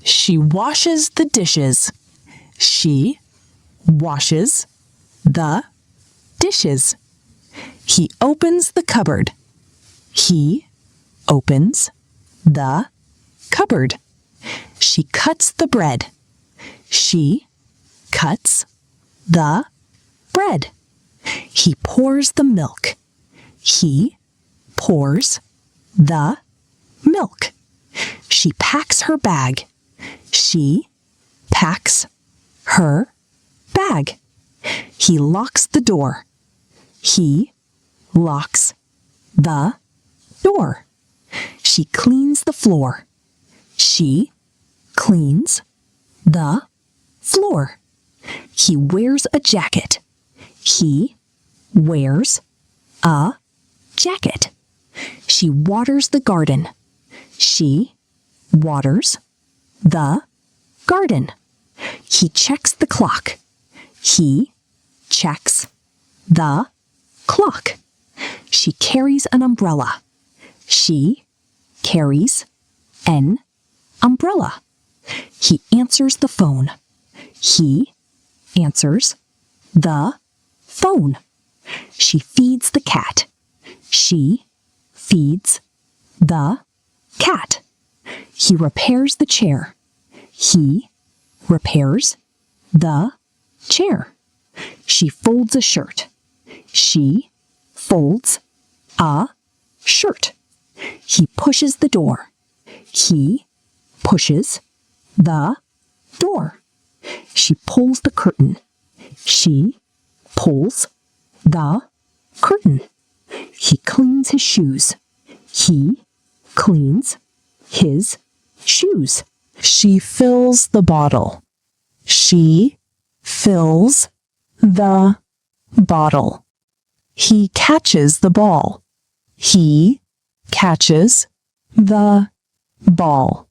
She washes the dishes. She washes the dishes. He opens the cupboard. He opens the cupboard. She cuts the bread. She cuts the bread. He pours the milk. He pours the milk. She packs her bag. She packs her bag. He locks the door. He locks the door. She cleans the floor. She cleans the floor. He wears a jacket. He wears a jacket. She waters the garden. She waters the garden. He checks the clock. He checks the clock. She carries an umbrella. She carries an umbrella. He answers the phone. He answers the phone. She feeds the cat. She feeds the cat. He repairs the chair. He repairs the chair. She folds a shirt. She folds a shirt. He pushes the door. He pushes the door. She pulls the curtain. She pulls the curtain. He cleans his shoes. He cleans his shoes. She fills the bottle. She fills the bottle. He catches the ball. He catches the ball.